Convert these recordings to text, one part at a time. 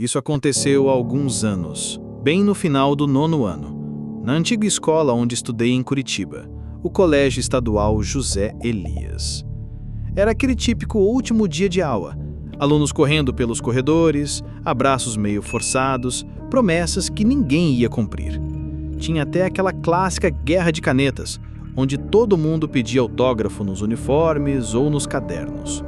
Isso aconteceu há alguns anos, bem no final do 9º ano, na antiga escola onde estudei em Curitiba, o Colégio Estadual José Elias. Era aquele típico último dia de aula, alunos correndo pelos corredores, abraços meio forçados, promessas que ninguém ia cumprir. Tinha até aquela clássica guerra de canetas, onde todo mundo pedia autógrafo nos uniformes ou nos cadernos.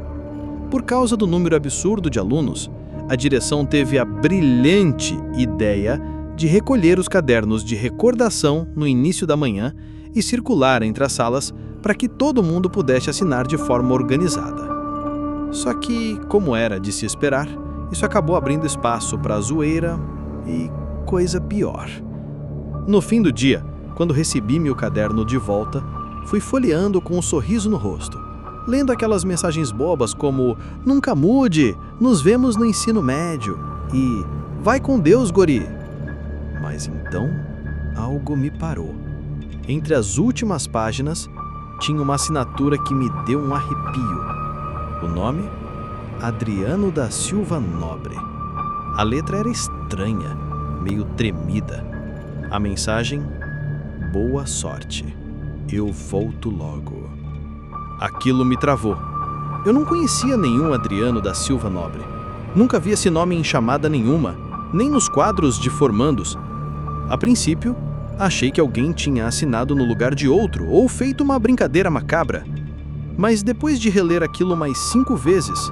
Por causa do número absurdo de alunos, a direção teve a brilhante ideia de recolher os cadernos de recordação no início da manhã e circular entre as salas para que todo mundo pudesse assinar de forma organizada. Só que, como era de se esperar, isso acabou abrindo espaço para zoeira e coisa pior. No fim do dia, quando recebi meu caderno de volta, fui folheando com um sorriso no rosto, lendo aquelas mensagens bobas como "Nunca mude, nos vemos no ensino médio" e "Vai com Deus, guri". Mas então, algo me parou. Entre as últimas páginas, tinha uma assinatura que me deu um arrepio. O nome? Adriano da Silva Nobre. A letra era estranha, meio tremida. A mensagem? Boa sorte. Eu volto logo. Aquilo me travou. Eu não conhecia nenhum Adriano da Silva Nobre. Nunca vi esse nome em chamada nenhuma, nem nos quadros de formandos. A princípio, achei que alguém tinha assinado no lugar de outro ou feito uma brincadeira macabra. Mas depois de reler aquilo mais 5 vezes,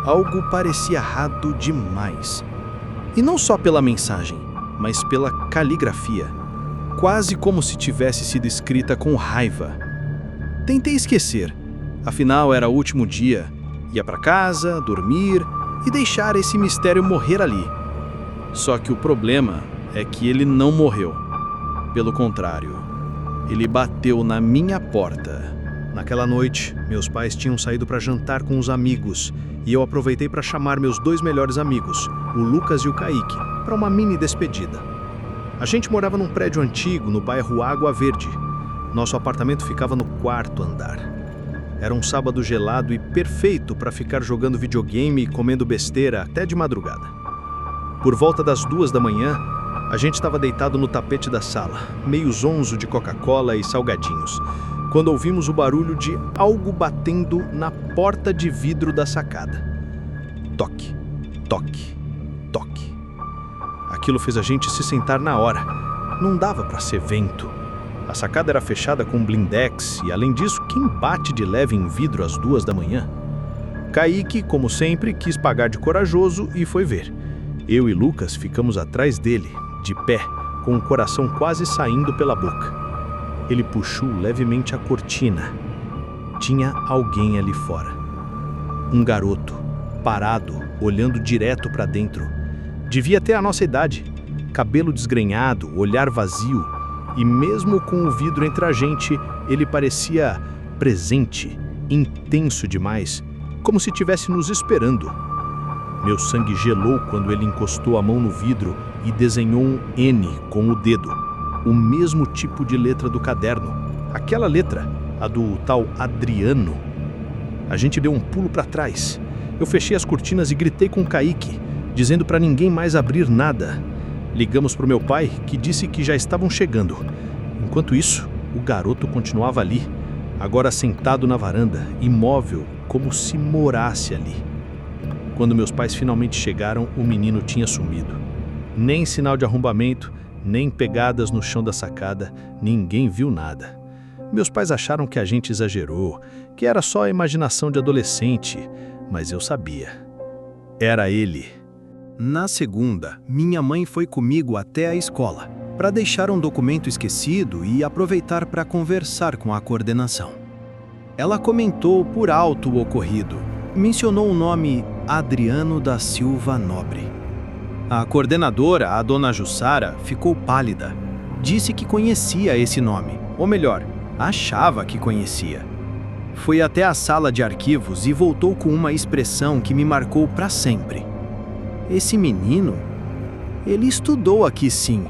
algo parecia errado demais. E não só pela mensagem, mas pela caligrafia. Quase como se tivesse sido escrita com raiva. Tentei esquecer, afinal era o último dia. Ia para casa, dormir e deixar esse mistério morrer ali. Só que o problema é que ele não morreu. Pelo contrário, ele bateu na minha porta. Naquela noite, meus pais tinham saído para jantar com os amigos e eu aproveitei para chamar meus 2 melhores amigos, o Lucas e o Kaique, para uma mini despedida. A gente morava num prédio antigo no bairro Água Verde. Nosso apartamento ficava no 4º andar. Era um sábado gelado e perfeito para ficar jogando videogame e comendo besteira até de madrugada. Por volta das 2 da manhã, a gente estava deitado no tapete da sala, meio zonzo de Coca-Cola e salgadinhos, quando ouvimos o barulho de algo batendo na porta de vidro da sacada. Toque, toque, toque. Aquilo fez a gente se sentar na hora. Não dava para ser vento. A sacada era fechada com blindex e, além disso, quem bate de leve em vidro às 2 da manhã? Kaique, como sempre, quis pagar de corajoso e foi ver. Eu e Lucas ficamos atrás dele, de pé, com o coração quase saindo pela boca. Ele puxou levemente a cortina. Tinha alguém ali fora. Um garoto, parado, olhando direto para dentro. Devia ter a nossa idade. Cabelo desgrenhado, olhar vazio. E mesmo com o vidro entre a gente, ele parecia presente, intenso demais, como se estivesse nos esperando. Meu sangue gelou quando ele encostou a mão no vidro e desenhou um N com o dedo, o mesmo tipo de letra do caderno, aquela letra, a do tal Adriano. A gente deu um pulo para trás. Eu fechei as cortinas e gritei com o Kaique, dizendo para ninguém mais abrir nada. Ligamos para o meu pai, que disse que já estavam chegando. Enquanto isso, o garoto continuava ali, agora sentado na varanda, imóvel, como se morasse ali. Quando meus pais finalmente chegaram, o menino tinha sumido. Nem sinal de arrombamento, nem pegadas no chão da sacada, ninguém viu nada. Meus pais acharam que a gente exagerou, que era só a imaginação de adolescente, mas eu sabia. Era ele. Na segunda, minha mãe foi comigo até a escola, para deixar um documento esquecido e aproveitar para conversar com a coordenação. Ela comentou por alto o ocorrido, mencionou o nome Adriano da Silva Nobre. A coordenadora, a dona Jussara, ficou pálida. Disse que conhecia esse nome, ou melhor, achava que conhecia. Foi até a sala de arquivos e voltou com uma expressão que me marcou para sempre. Esse menino, ele estudou aqui sim,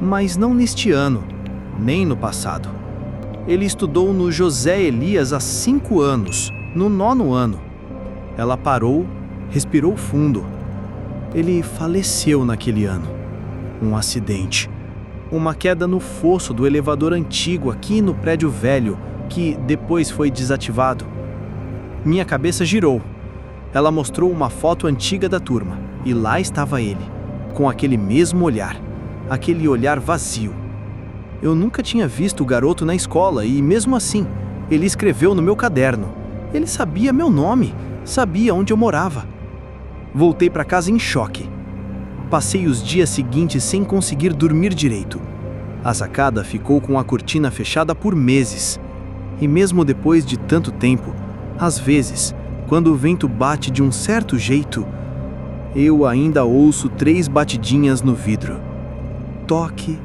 mas não neste ano, nem no passado. Ele estudou no José Elias há 5 anos, no 9º ano. Ela parou, respirou fundo. Ele faleceu naquele ano. Um acidente. Uma queda no fosso do elevador antigo aqui no prédio velho, que depois foi desativado. Minha cabeça girou. Ela mostrou uma foto antiga da turma, e lá estava ele, com aquele mesmo olhar, aquele olhar vazio. Eu nunca tinha visto o garoto na escola e, mesmo assim, ele escreveu no meu caderno. Ele sabia meu nome, sabia onde eu morava. Voltei para casa em choque. Passei os dias seguintes sem conseguir dormir direito. A sacada ficou com a cortina fechada por meses. E mesmo depois de tanto tempo, às vezes, quando o vento bate de um certo jeito, eu ainda ouço 3 batidinhas no vidro. Toque,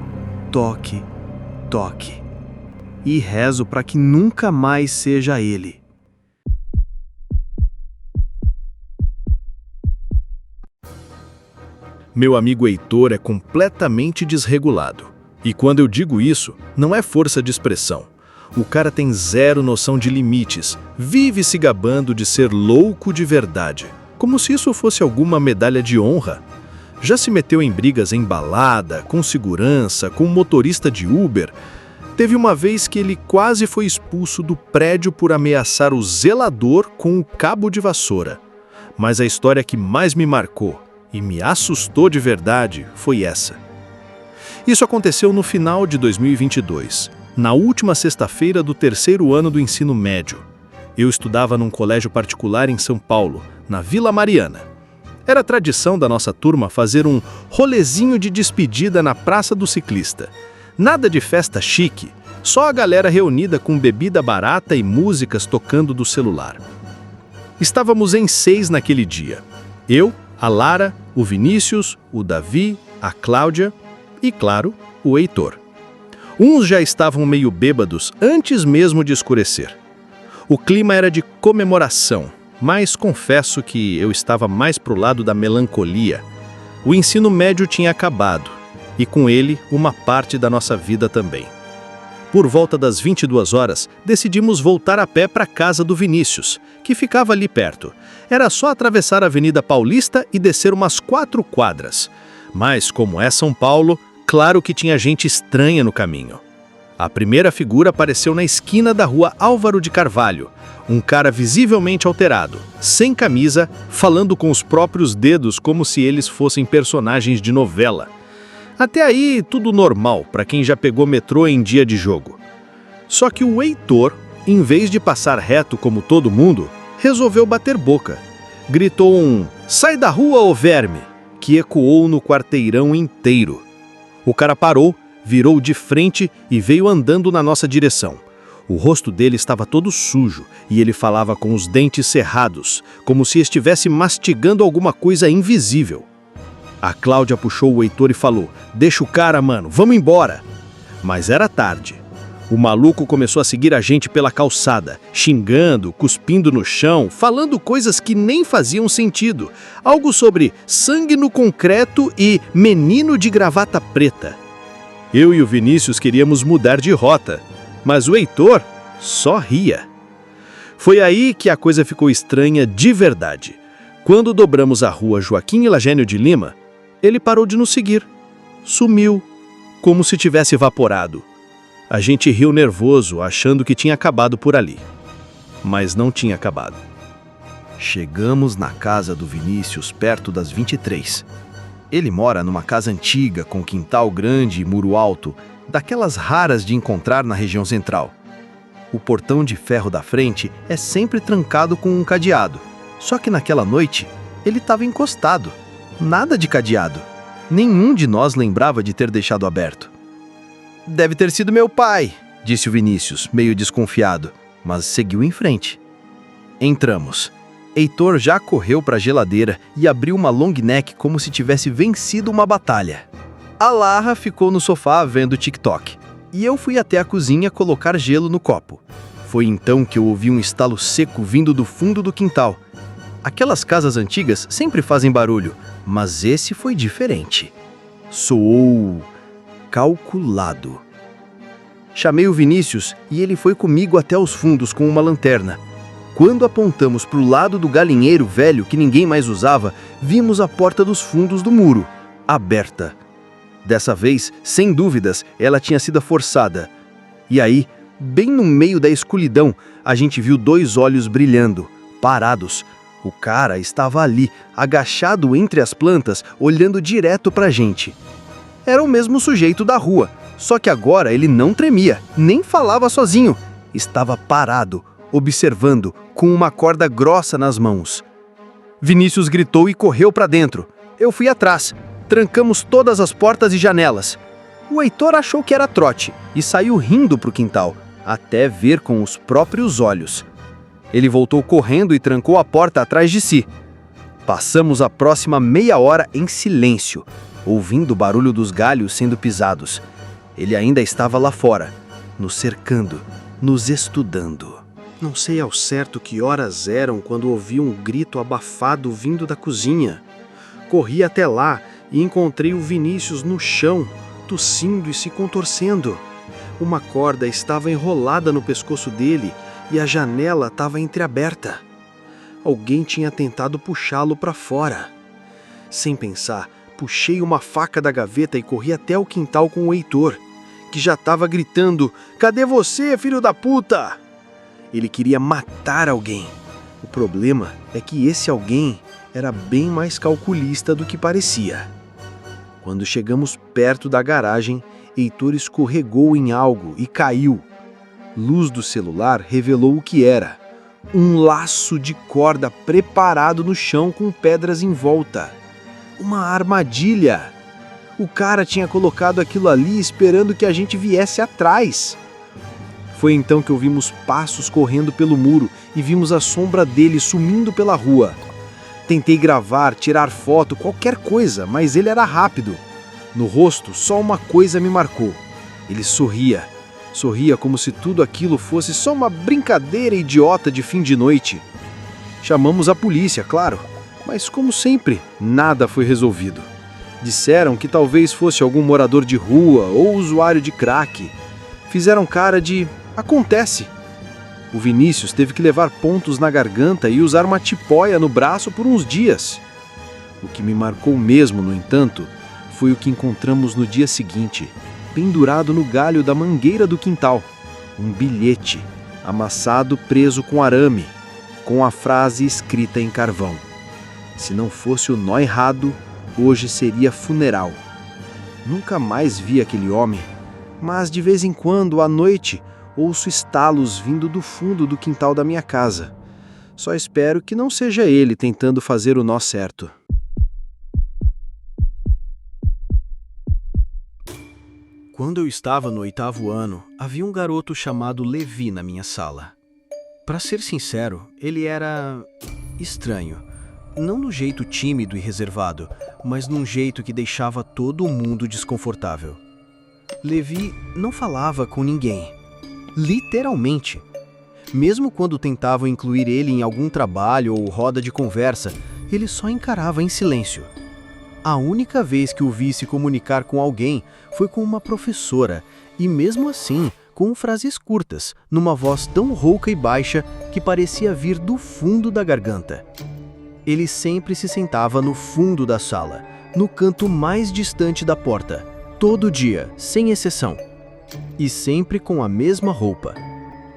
toque, toque. E rezo para que nunca mais seja ele. Meu amigo Heitor é completamente desregulado. E quando eu digo isso, não é força de expressão. O cara tem zero noção de limites, vive se gabando de ser louco de verdade, como se isso fosse alguma medalha de honra. Já se meteu em brigas em balada, com segurança, com motorista de Uber. Teve uma vez que ele quase foi expulso do prédio por ameaçar o zelador com um cabo de vassoura. Mas a história que mais me marcou e me assustou de verdade foi essa. Isso aconteceu no final de 2022, na última sexta-feira do 3º ano do ensino médio. Eu estudava num colégio particular em São Paulo, na Vila Mariana. Era tradição da nossa turma fazer um rolezinho de despedida na Praça do Ciclista. Nada de festa chique, só a galera reunida com bebida barata e músicas tocando do celular. Estávamos em 6 naquele dia. Eu, a Lara, o Vinícius, o Davi, a Cláudia e, claro, o Heitor. Uns já estavam meio bêbados antes mesmo de escurecer. O clima era de comemoração, mas confesso que eu estava mais pro lado da melancolia. O ensino médio tinha acabado, e com ele uma parte da nossa vida também. Por volta das 22 horas, decidimos voltar a pé para a casa do Vinícius, que ficava ali perto. Era só atravessar a Avenida Paulista e descer umas 4 quadras. Mas, como é São Paulo, claro que tinha gente estranha no caminho. A primeira figura apareceu na esquina da rua Álvaro de Carvalho, um cara visivelmente alterado, sem camisa, falando com os próprios dedos como se eles fossem personagens de novela. Até aí, tudo normal para quem já pegou metrô em dia de jogo. Só que o Heitor, em vez de passar reto como todo mundo, resolveu bater boca. Gritou um "Sai da rua, ô verme!", que ecoou no quarteirão inteiro. O cara parou, virou de frente e veio andando na nossa direção. O rosto dele estava todo sujo e ele falava com os dentes cerrados, como se estivesse mastigando alguma coisa invisível. A Cláudia puxou o Heitor e falou: "Deixa o cara, mano, vamos embora." Mas era tarde. O maluco começou a seguir a gente pela calçada, xingando, cuspindo no chão, falando coisas que nem faziam sentido. Algo sobre sangue no concreto e menino de gravata preta. Eu e o Vinícius queríamos mudar de rota, mas o Heitor só ria. Foi aí que a coisa ficou estranha de verdade. Quando dobramos a rua Joaquim Elagênio de Lima, ele parou de nos seguir. Sumiu, como se tivesse evaporado. A gente riu nervoso, achando que tinha acabado por ali. Mas não tinha acabado. Chegamos na casa do Vinícius perto das 23. Ele mora numa casa antiga, com quintal grande e muro alto, daquelas raras de encontrar na região central. O portão de ferro da frente é sempre trancado com um cadeado. Só que naquela noite, ele estava encostado. Nada de cadeado. Nenhum de nós lembrava de ter deixado aberto. "Deve ter sido meu pai", disse o Vinícius, meio desconfiado, mas seguiu em frente. Entramos. Heitor já correu para a geladeira e abriu uma long neck como se tivesse vencido uma batalha. A Lara ficou no sofá vendo TikTok, e eu fui até a cozinha colocar gelo no copo. Foi então que eu ouvi um estalo seco vindo do fundo do quintal. Aquelas casas antigas sempre fazem barulho, mas esse foi diferente. Soou calculado. Chamei o Vinícius e ele foi comigo até os fundos com uma lanterna. Quando apontamos para o lado do galinheiro velho que ninguém mais usava, vimos a porta dos fundos do muro, aberta. Dessa vez, sem dúvidas, ela tinha sido forçada. E aí, bem no meio da escuridão, a gente viu 2 olhos brilhando, parados. O cara estava ali, agachado entre as plantas, olhando direto pra gente. Era o mesmo sujeito da rua, só que agora ele não tremia, nem falava sozinho. Estava parado, observando, com uma corda grossa nas mãos. Vinícius gritou e correu pra dentro. Eu fui atrás. Trancamos todas as portas e janelas. O Heitor achou que era trote e saiu rindo pro quintal, até ver com os próprios olhos. Ele voltou correndo e trancou a porta atrás de si. Passamos a próxima meia hora em silêncio, ouvindo o barulho dos galhos sendo pisados. Ele ainda estava lá fora, nos cercando, nos estudando. Não sei ao certo que horas eram quando ouvi um grito abafado vindo da cozinha. Corri até lá e encontrei o Vinícius no chão, tossindo e se contorcendo. Uma corda estava enrolada no pescoço dele e a janela estava entreaberta. Alguém tinha tentado puxá-lo para fora. Sem pensar, puxei uma faca da gaveta e corri até o quintal com o Heitor, que já estava gritando: "Cadê você, filho da puta?" Ele queria matar alguém. O problema é que esse alguém era bem mais calculista do que parecia. Quando chegamos perto da garagem, Heitor escorregou em algo e caiu. Luz do celular revelou o que era: um laço de corda preparado no chão com pedras em volta. Uma armadilha. O cara tinha colocado aquilo ali esperando que a gente viesse atrás. Foi então que ouvimos passos correndo pelo muro e vimos a sombra dele sumindo pela rua. Tentei gravar, tirar foto, qualquer coisa, mas ele era rápido. No rosto, só uma coisa me marcou. Ele sorria. Sorria como se tudo aquilo fosse só uma brincadeira idiota de fim de noite. Chamamos a polícia, claro, mas como sempre, nada foi resolvido. Disseram que talvez fosse algum morador de rua ou usuário de crack. Fizeram cara de "acontece". O Vinícius teve que levar pontos na garganta e usar uma tipóia no braço por uns dias. O que me marcou mesmo, no entanto, foi o que encontramos no dia seguinte, pendurado no galho da mangueira do quintal. Um bilhete, amassado preso com arame, com a frase escrita em carvão: "Se não fosse o nó errado, hoje seria funeral". Nunca mais vi aquele homem, mas de vez em quando, à noite, ouço estalos vindo do fundo do quintal da minha casa. Só espero que não seja ele tentando fazer o nó certo. Quando eu estava no 8º ano, havia um garoto chamado Levi na minha sala. Para ser sincero, ele era estranho. Não no jeito tímido e reservado, mas num jeito que deixava todo mundo desconfortável. Levi não falava com ninguém. Literalmente. Mesmo quando tentavam incluir ele em algum trabalho ou roda de conversa, ele só encarava em silêncio. A única vez que o vi se comunicar com alguém foi com uma professora, e mesmo assim, com frases curtas, numa voz tão rouca e baixa que parecia vir do fundo da garganta. Ele sempre se sentava no fundo da sala, no canto mais distante da porta, todo dia, sem exceção. E sempre com a mesma roupa: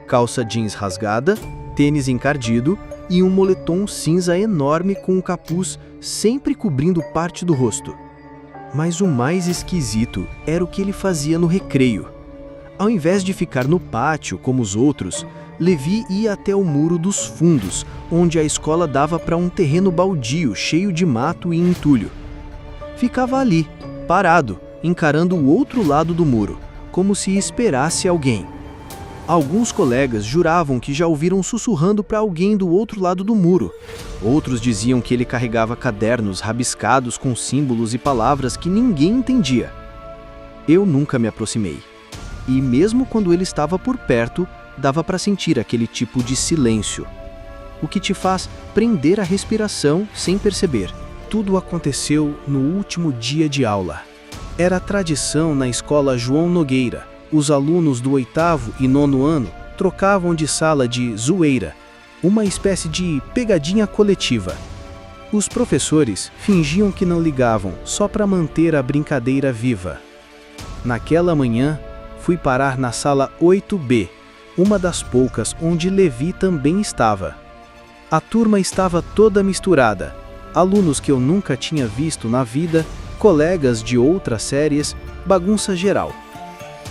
calça jeans rasgada, tênis encardido e um moletom cinza enorme com um capuz sempre cobrindo parte do rosto. Mas o mais esquisito era o que ele fazia no recreio. Ao invés de ficar no pátio como os outros, Levi ia até o muro dos fundos, onde a escola dava para um terreno baldio cheio de mato e entulho. Ficava ali, parado, encarando o outro lado do muro, como se esperasse alguém. Alguns colegas juravam que já ouviram sussurrando para alguém do outro lado do muro. Outros diziam que ele carregava cadernos rabiscados com símbolos e palavras que ninguém entendia. Eu nunca me aproximei. E mesmo quando ele estava por perto, dava para sentir aquele tipo de silêncio. O que te faz prender a respiração sem perceber. Tudo aconteceu no último dia de aula. Era tradição na escola João Nogueira. Os alunos do 8º e 9º ano trocavam de sala de zoeira, Uma espécie de pegadinha coletiva. Os professores fingiam que não ligavam só para manter a brincadeira viva. Naquela manhã, fui parar na sala 8B, uma das poucas onde Levi também estava. A turma estava toda misturada, alunos que eu nunca tinha visto na vida, colegas de outras séries, bagunça geral.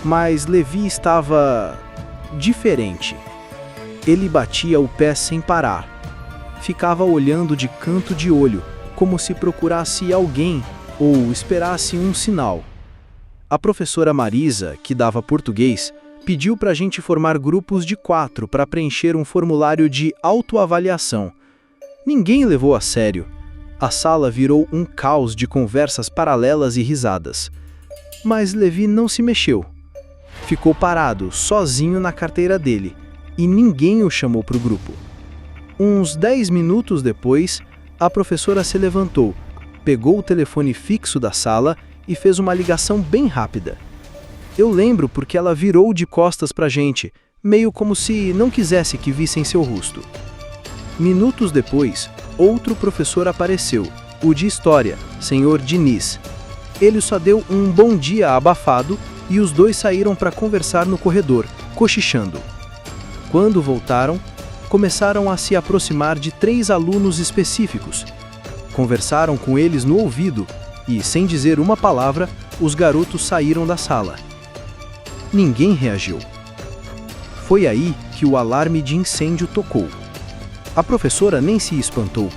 Mas Levi estava diferente. Ele batia o pé sem parar. Ficava olhando de canto de olho, como se procurasse alguém ou esperasse um sinal. A professora Marisa, que dava português, pediu para a gente formar grupos de 4 para preencher um formulário de autoavaliação. Ninguém levou a sério. A sala virou um caos de conversas paralelas e risadas. Mas Levi não se mexeu. Ficou parado, sozinho na carteira dele, e ninguém o chamou para o grupo. Uns 10 minutos depois, a professora se levantou, pegou o telefone fixo da sala e fez uma ligação bem rápida. Eu lembro porque ela virou de costas pra gente, meio como se não quisesse que vissem seu rosto. Minutos depois, outro professor apareceu, o de História, Sr. Diniz. Ele só deu um bom dia abafado e os dois saíram para conversar no corredor, cochichando. Quando voltaram, começaram a se aproximar de 3 alunos específicos. Conversaram com eles no ouvido e, sem dizer uma palavra, os garotos saíram da sala. Ninguém reagiu. Foi aí que o alarme de incêndio tocou. A professora nem se espantou.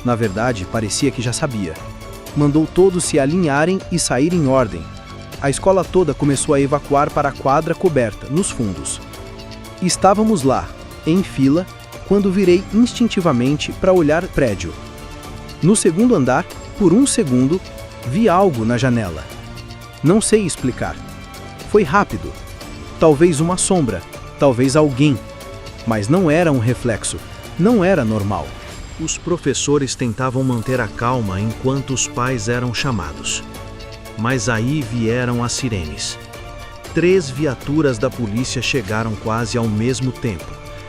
Na verdade, parecia que já sabia. Mandou todos se alinharem e sair em ordem. A escola toda começou a evacuar para a quadra coberta, nos fundos. Estávamos lá, em fila, quando virei instintivamente para olhar o prédio. No segundo andar, por um segundo, vi algo na janela. Não sei explicar. Foi rápido. Talvez uma sombra, talvez alguém. Mas não era um reflexo, não era normal. Os professores tentavam manter a calma enquanto os pais eram chamados. Mas aí vieram as sirenes. 3 viaturas da polícia chegaram quase ao mesmo tempo,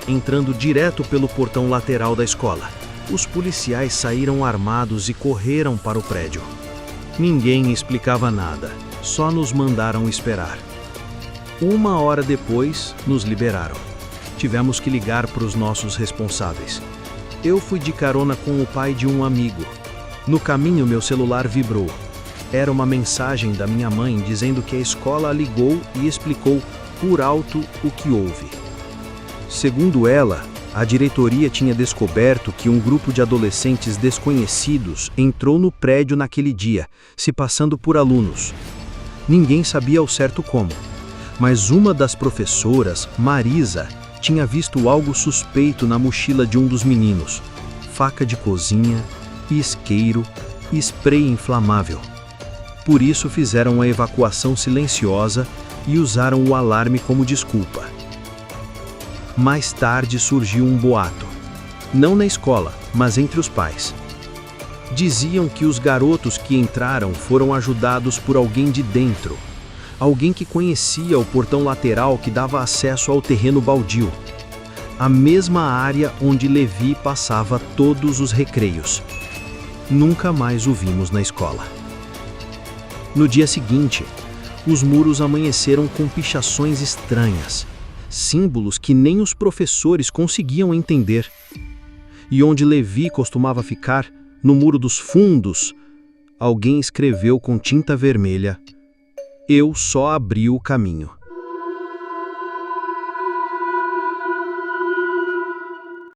entrando direto pelo portão lateral da escola. Os policiais saíram armados e correram para o prédio. Ninguém explicava nada, só nos mandaram esperar. 1 hora depois, nos liberaram. Tivemos que ligar para os nossos responsáveis. Eu fui de carona com o pai de um amigo. No caminho, meu celular vibrou. Era uma mensagem da minha mãe dizendo que a escola ligou e explicou por alto o que houve. Segundo ela, a diretoria tinha descoberto que um grupo de adolescentes desconhecidos entrou no prédio naquele dia, se passando por alunos. Ninguém sabia ao certo como, mas uma das professoras, Marisa, tinha visto algo suspeito na mochila de um dos meninos: faca de cozinha, isqueiro e spray inflamável. Por isso fizeram a evacuação silenciosa e usaram o alarme como desculpa. Mais tarde surgiu um boato, não na escola, mas entre os pais. Diziam que os garotos que entraram foram ajudados por alguém de dentro, alguém que conhecia o portão lateral que dava acesso ao terreno baldio, a mesma área onde Levi passava todos os recreios. Nunca mais o vimos na escola. No dia seguinte, os muros amanheceram com pichações estranhas, símbolos que nem os professores conseguiam entender. E onde Levi costumava ficar, no muro dos fundos, alguém escreveu com tinta vermelha: "Eu só abri o caminho."